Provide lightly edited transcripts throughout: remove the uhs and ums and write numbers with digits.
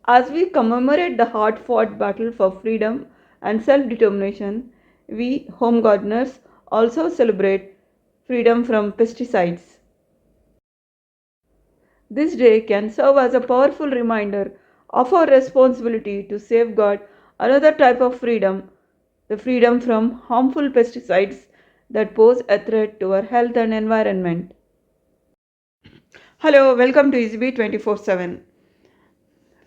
As we commemorate the hard fought battle for freedom and self determination, we home gardeners also celebrate freedom from pesticides. This day can serve as a powerful reminder of our responsibility to safeguard another type of freedom, the freedom from harmful pesticides that pose a threat to our health and environment. Hello, welcome to EasyBee 24/7.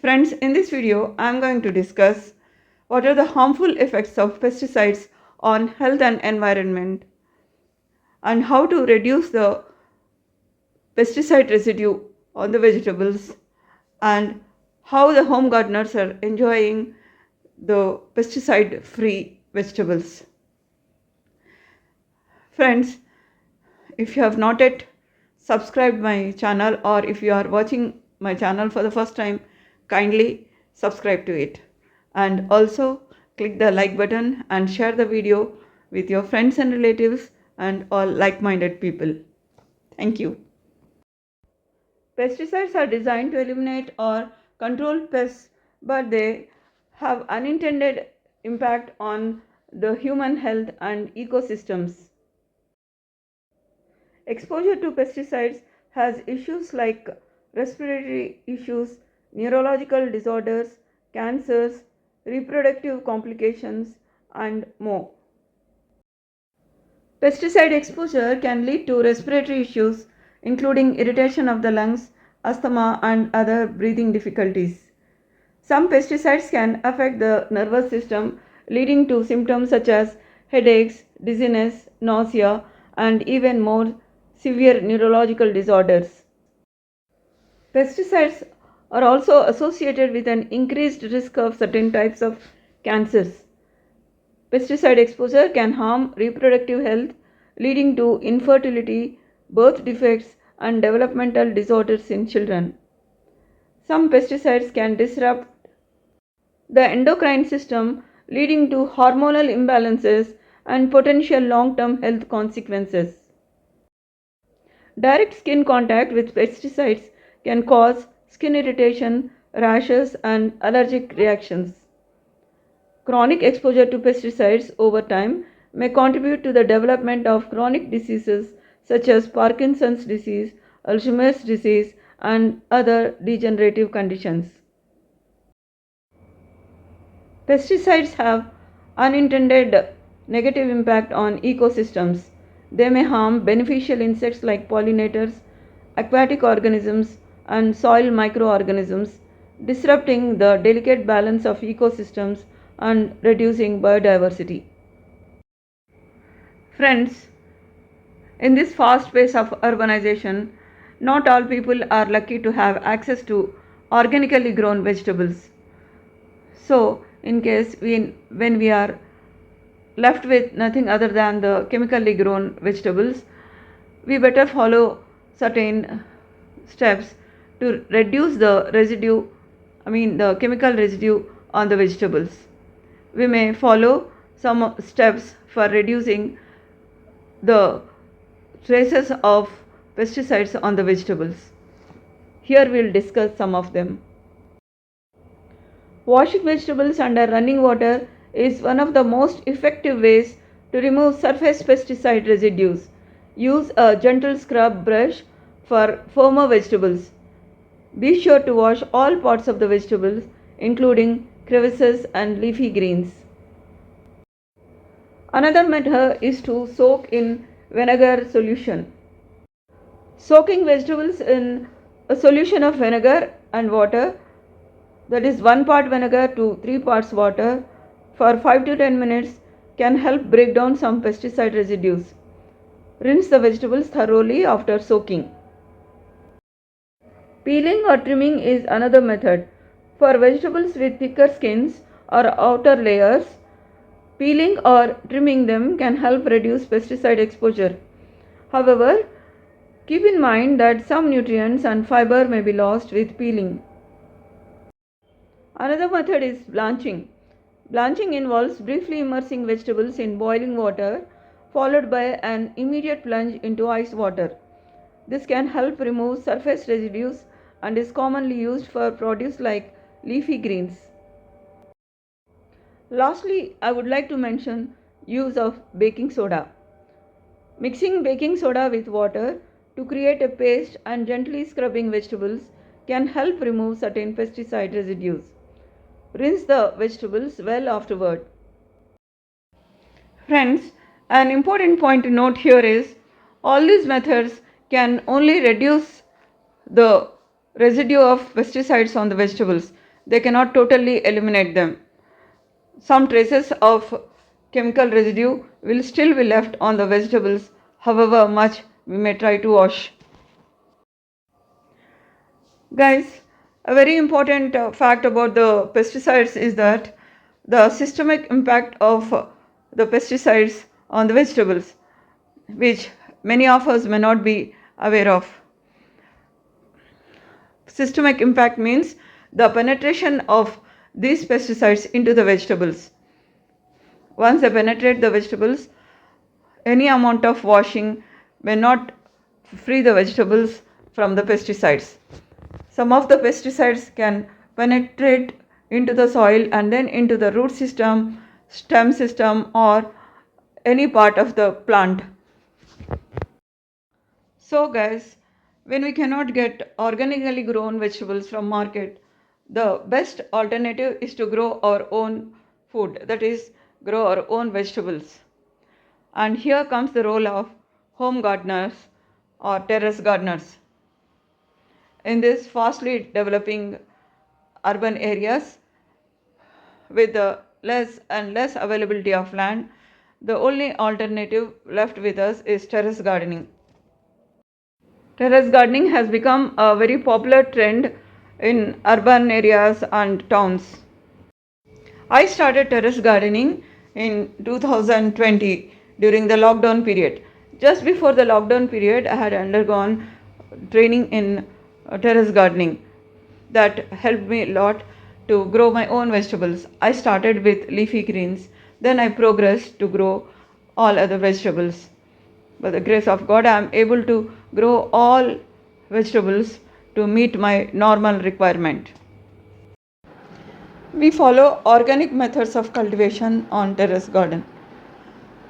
Friends, in this video, I am going to discuss what are the harmful effects of pesticides on health and environment and how to reduce the pesticide residue on the vegetables and how the home gardeners are enjoying the pesticide free vegetables. Friends, if you have not yet subscribed my channel or if you are watching my channel for the first time, kindly subscribe to it and also click the like button and share the video with your friends and relatives and all like-minded people. Thank you. Pesticides are designed to eliminate or control pests, but they have unintended impact on the human health and ecosystems. Exposure to pesticides has issues like respiratory issues, neurological disorders, cancers, reproductive complications, and more. Pesticide exposure can lead to respiratory issues, including irritation of the lungs, asthma, and other breathing difficulties. Some pesticides can affect the nervous system, leading to symptoms such as headaches, dizziness, nausea, and even more severe neurological disorders. Pesticides are also associated with an increased risk of certain types of cancers. Pesticide exposure can harm reproductive health, leading to infertility, birth defects, and developmental disorders in children. Some pesticides can disrupt the endocrine system, leading to hormonal imbalances and potential long-term health consequences. Direct skin contact with pesticides can cause skin irritation, rashes, and allergic reactions. Chronic exposure to pesticides over time may contribute to the development of chronic diseases such as Parkinson's disease, Alzheimer's disease, and other degenerative conditions. Pesticides have unintended negative impact on ecosystems. They may harm beneficial insects like pollinators, aquatic organisms, and soil microorganisms, disrupting the delicate balance of ecosystems and reducing biodiversity. Friends, in this fast pace of urbanization, not all people are lucky to have access to organically grown vegetables. So, in case when we are left with nothing other than the chemically grown vegetables, we better follow certain steps to reduce the residue, the chemical residue on the vegetables. We may follow some steps for reducing the traces of pesticides on the vegetables. Here we will discuss some of them. Washing vegetables under running water is one of the most effective ways to remove surface pesticide residues. Use a gentle scrub brush for firmer vegetables. Be sure to wash all parts of the vegetables, including crevices and leafy greens. Another method is to soak in vinegar solution. Soaking vegetables in a solution of vinegar and water, that is 1 part vinegar to 3 parts water, for 5 to 10 minutes can help break down some pesticide residues. Rinse the vegetables thoroughly after soaking. Peeling or trimming is another method. For vegetables with thicker skins or outer layers, peeling or trimming them can help reduce pesticide exposure. However, keep in mind that some nutrients and fiber may be lost with peeling. Another method is blanching. Blanching involves briefly immersing vegetables in boiling water followed by an immediate plunge into ice water. This can help remove surface residues and is commonly used for produce like leafy greens. Lastly, I would like to mention use of baking soda. Mixing baking soda with water to create a paste and gently scrubbing vegetables can help remove certain pesticide residues. Rinse the vegetables well afterward. Friends, an important point to note here is all these methods can only reduce the residue of pesticides on the vegetables. They cannot totally eliminate them. Some traces of chemical residue will still be left on the vegetables, however much we may try to wash. Guys, a very important fact about the pesticides is that the systemic impact of the pesticides on the vegetables, which many of us may not be aware of. Systemic impact means the penetration of these pesticides into the vegetables. Once they penetrate the vegetables, any amount of washing may not free the vegetables from the pesticides. Some of the pesticides can penetrate into the soil and then into the root system, stem system, or any part of the plant. So guys, when we cannot get organically grown vegetables from market, the best alternative is to grow our own food, that is, grow our own vegetables. And here comes the role of home gardeners or terrace gardeners. In this fastly developing urban areas with the less and less availability of land, the only alternative left with us is terrace gardening. Terrace gardening has become a very popular trend in urban areas and towns. I started terrace gardening in 2020 during the lockdown period. Just before the lockdown period, I had undergone training in terrace gardening that helped me a lot to grow my own vegetables. I started with leafy greens, then I progressed to grow all other vegetables. By the grace of God, I am able to grow all vegetables to meet my normal requirement. We follow organic methods of cultivation on terrace garden.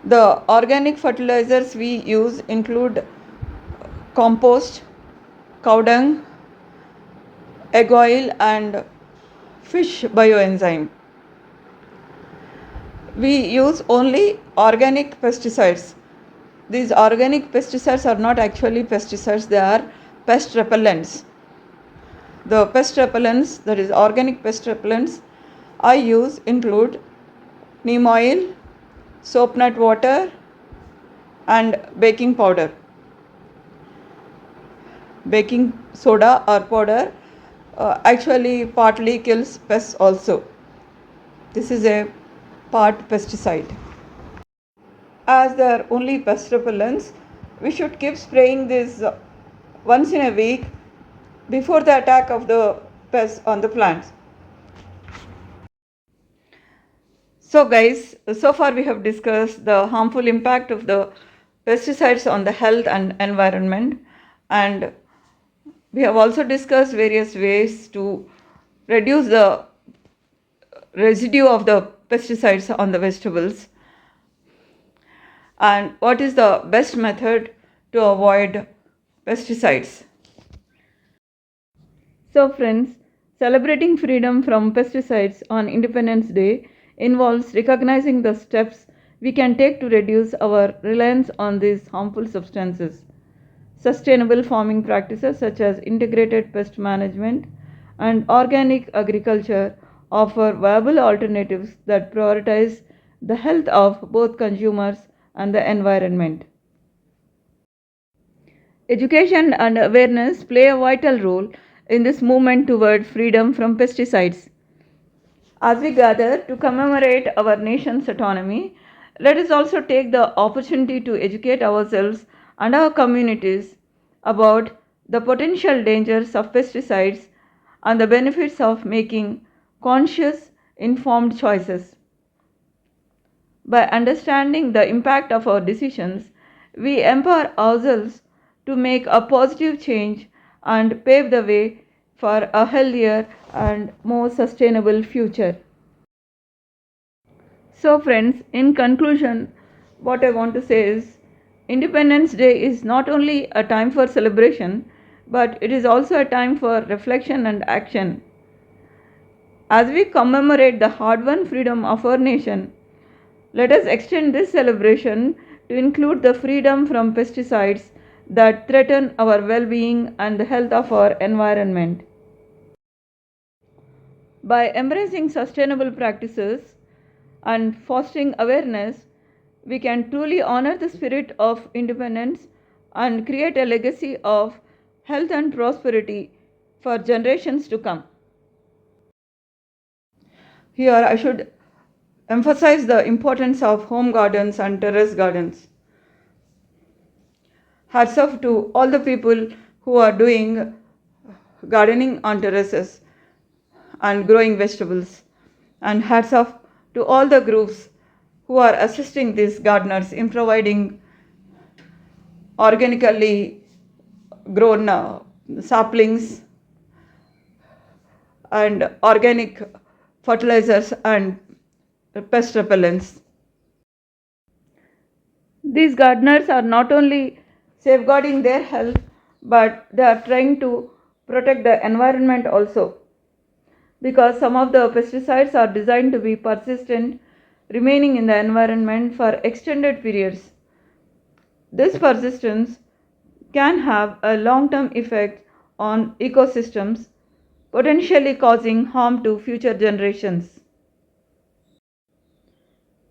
The organic fertilizers we use include compost, cow dung, egg oil, and fish bioenzyme. We use only organic pesticides. These organic pesticides are not actually pesticides, they are pest repellents. The pest repellents, that is organic pest repellents, I use include neem oil, soap nut water, and baking powder. Baking soda or powder actually partly kills pests also. This is a part pesticide. As they are only pest repellents, we should keep spraying this once in a week before the attack of the pests on the plants. So guys, so far we have discussed the harmful impact of the pesticides on the health and environment, and we have also discussed various ways to reduce the residue of the pesticides on the vegetables and what is the best method to avoid pesticides. So friends, celebrating freedom from pesticides on Independence Day involves recognizing the steps we can take to reduce our reliance on these harmful substances. Sustainable farming practices such as integrated pest management and organic agriculture offer viable alternatives that prioritize the health of both consumers and the environment. Education and awareness play a vital role in this movement toward freedom from pesticides. As we gather to commemorate our nation's autonomy, let us also take the opportunity to educate ourselves and our communities about the potential dangers of pesticides and the benefits of making conscious, informed choices. By understanding the impact of our decisions, we empower ourselves to make a positive change and pave the way for a healthier and more sustainable future. So, friends, in conclusion, what I want to say is Independence Day is not only a time for celebration, but it is also a time for reflection and action. As we commemorate the hard won freedom of our nation, let us extend this celebration to include the freedom from pesticides that threaten our well being and the health of our environment. By embracing sustainable practices and fostering awareness, we can truly honor the spirit of independence and create a legacy of health and prosperity for generations to come. Here, I should emphasize the importance of home gardens and terrace gardens. Hats off to all the people who are doing gardening on terraces and growing vegetables. And hats off to all the groups who are assisting these gardeners in providing organically grown saplings and organic fertilizers and pest repellents. These gardeners are not only safeguarding their health, but they are trying to protect the environment also, because some of the pesticides are designed to be persistent, remaining in the environment for extended periods. This persistence can have a long term effect on ecosystems, potentially causing harm to future generations.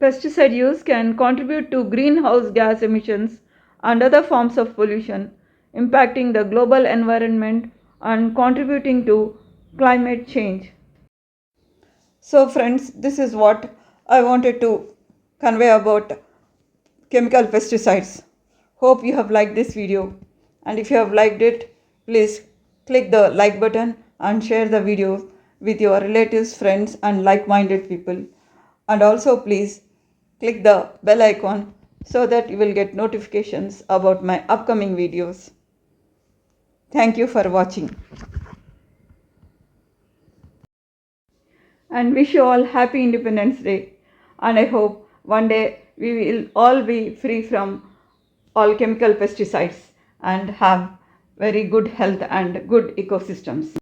Pesticide use can contribute to greenhouse gas emissions and other forms of pollution, impacting the global environment and contributing to climate change. So, friends, this is what I wanted to convey about chemical pesticides. Hope you have liked this video, and if you have liked it, please click the like button and share the video with your relatives, friends, and like minded people. And also, please click the bell icon so that you will get notifications about my upcoming videos. Thank you for watching, and wish you all happy Independence Day. And I hope one day we will all be free from all chemical pesticides and have very good health and good ecosystems.